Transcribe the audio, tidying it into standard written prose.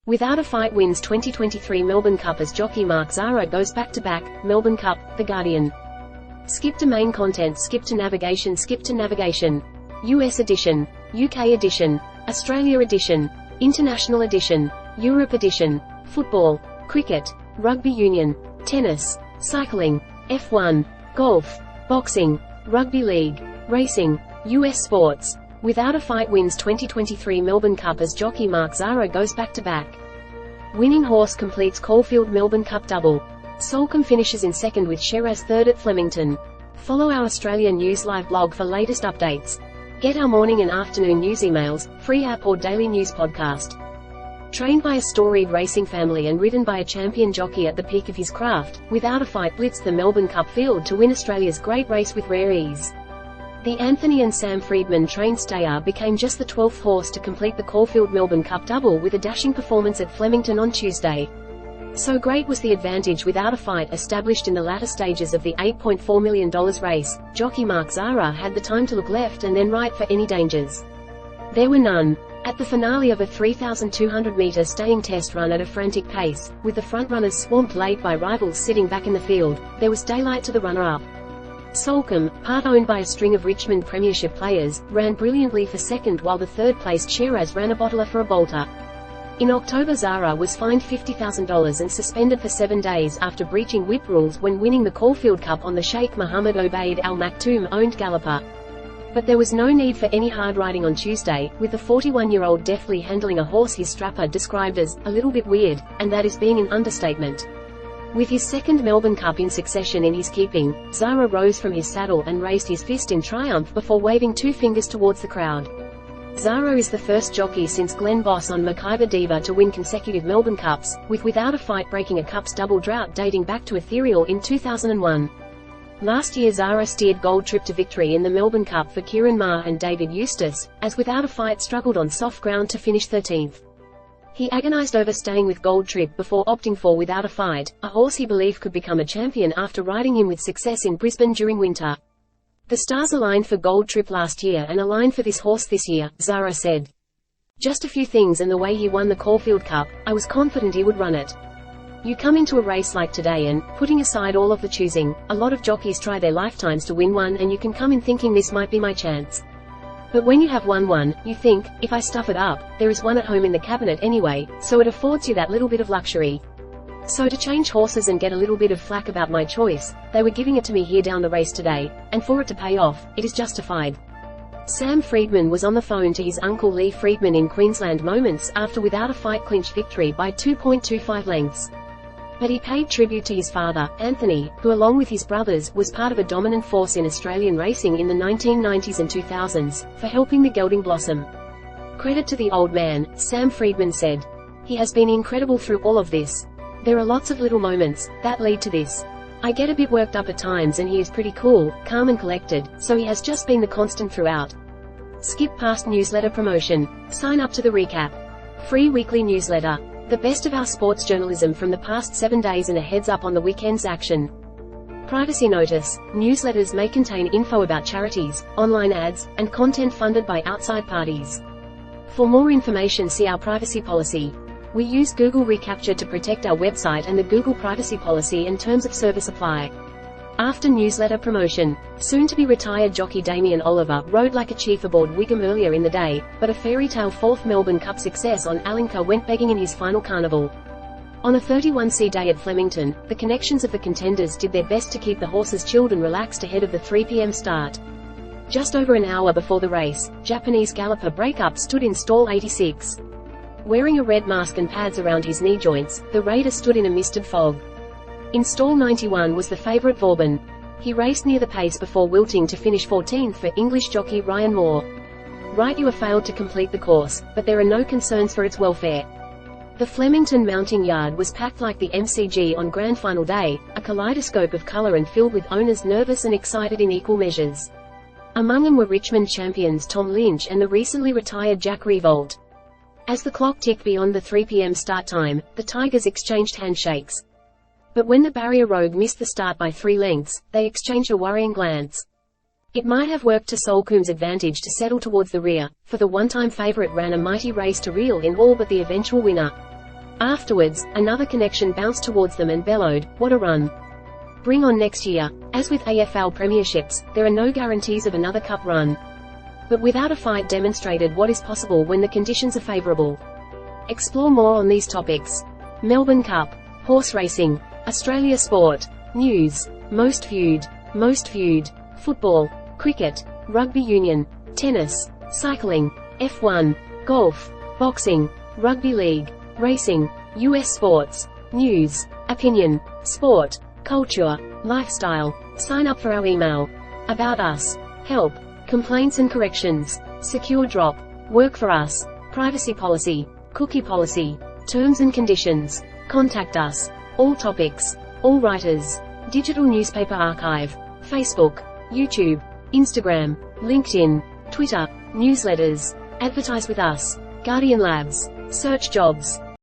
Without a Fight wins 2023 Melbourne Cup as jockey Mark Zahra goes back-to-back, Melbourne Cup, The Guardian. Skip to main content, skip to navigation, skip to navigation. US edition, UK edition, Australia edition, International edition, Europe edition, football, cricket, rugby union, tennis, cycling, F1, golf, boxing, rugby league, racing, US sports. Without a Fight wins 2023 Melbourne Cup as jockey Mark Zahra goes back-to-back. Winning horse completes Caulfield Melbourne Cup double. Soulcombe finishes in second with Shiraz third at Flemington. Follow our Australian News Live blog for latest updates. Get our morning and afternoon news emails, free app or daily news podcast. Trained by a storied racing family and ridden by a champion jockey at the peak of his craft, Without a Fight blitzed the Melbourne Cup field to win Australia's great race with rare ease. The Anthony and Sam Freedman trained stayer became just the 12th horse to complete the Caulfield Melbourne Cup double with a dashing performance at Flemington on Tuesday. So great was the advantage Without a Fight established in the latter stages of the $8.4 million race, jockey Mark Zahra had the time to look left and then right for any dangers. There were none. At the finale of a 3,200-metre staying test run at a frantic pace, with the front-runners swamped late by rivals sitting back in the field, there was daylight to the runner-up. Soulcombe, part owned by a string of Richmond Premiership players, ran brilliantly for second while the third-placed Shiraz ran a bottler for a bolter. In October Zahra was fined $50,000 and suspended for 7 days after breaching whip rules when winning the Caulfield Cup on the Sheikh Mohammed Obeid Al Maktoum-owned galloper. But there was no need for any hard riding on Tuesday, with the 41-year-old deftly handling a horse his strapper described as a little bit weird, and that is being an understatement. With his second Melbourne Cup in succession in his keeping, Zahra rose from his saddle and raised his fist in triumph before waving two fingers towards the crowd. Zahra is the first jockey since Glenn Boss on Makyba Diva to win consecutive Melbourne Cups, with Without a Fight breaking a Cups double drought dating back to Ethereal in 2001. Last year Zahra steered Gold Trip to victory in the Melbourne Cup for Kieran Maher and David Eustace, as Without a Fight struggled on soft ground to finish 13th. He agonized over staying with Gold Trip before opting for Without a Fight, a horse he believed could become a champion after riding him with success in Brisbane during winter. The stars aligned for Gold Trip last year and aligned for this horse this year, Zahra said. Just a few things and the way he won the Caulfield Cup, I was confident he would run it. You come into a race like today and, putting aside all of the choosing, a lot of jockeys try their lifetimes to win one and you can come in thinking this might be my chance. But when you have won one, you think, if I stuff it up, there is one at home in the cabinet anyway, so it affords you that little bit of luxury. So to change horses and get a little bit of flack about my choice, they were giving it to me here down the race today, and for it to pay off, it is justified. Sam Freedman was on the phone to his uncle Lee Freedman in Queensland moments after Without a Fight clinched victory by 2.25 lengths. But he paid tribute to his father, Anthony, who along with his brothers, was part of a dominant force in Australian racing in the 1990s and 2000s, for helping the gelding blossom. Credit to the old man, Sam Freedman said. He has been incredible through all of this. There are lots of little moments that lead to this. I get a bit worked up at times and he is pretty cool, calm and collected, so he has just been the constant throughout. Skip past newsletter promotion. Sign up to the recap. Free weekly newsletter. The best of our sports journalism from the past 7 days and a heads up on the weekend's action. Privacy notice. Newsletters may contain info about charities, online ads, and content funded by outside parties. For more information see our privacy policy. We use Google Recapture to protect our website and the Google privacy policy and terms of service apply. After newsletter promotion. Soon-to-be retired jockey Damien Oliver rode like a chief aboard Wigham earlier in the day, but a fairy-tale fourth Melbourne Cup success on Alinka went begging in his final carnival. On a 31C day at Flemington, the connections of the contenders did their best to keep the horses' children relaxed ahead of the 3 p.m. start. Just over an hour before the race, Japanese galloper Breakup stood in stall 86. Wearing a red mask and pads around his knee joints, the raider stood in a misted fog. In stall 91 was the favourite Vauban. He raced near the pace before wilting to finish 14th for English jockey Ryan Moore. Right, you have failed to complete the course, but there are no concerns for its welfare. The Flemington mounting yard was packed like the MCG on grand final day, a kaleidoscope of colour and filled with owners nervous and excited in equal measures. Among them were Richmond champions Tom Lynch and the recently retired Jack Riewoldt. As the clock ticked beyond the 3 p.m. start time, the Tigers exchanged handshakes. But when the barrier rogue missed the start by 3 lengths, they exchanged a worrying glance. It might have worked to Soulcombe's advantage to settle towards the rear, for the one-time favourite ran a mighty race to reel in all but the eventual winner. Afterwards, another connection bounced towards them and bellowed, "What a run. Bring on next year." As with AFL premierships, there are no guarantees of another cup run. But Without a Fight demonstrated what is possible when the conditions are favourable. Explore more on these topics. Melbourne Cup, horse racing, Australia sport, news, most viewed, football, cricket, rugby union, tennis, cycling, F1, golf, boxing, rugby league, racing, US sports, news, opinion, sport, culture, lifestyle. Sign up for our email. About us, help, complaints and corrections, secure drop, work for us, privacy policy, cookie policy, terms and conditions. Contact us. All topics, all writers. Digital newspaper archive. Facebook, YouTube, Instagram, LinkedIn, Twitter, newsletters. Advertise with us. Guardian Labs. Search jobs.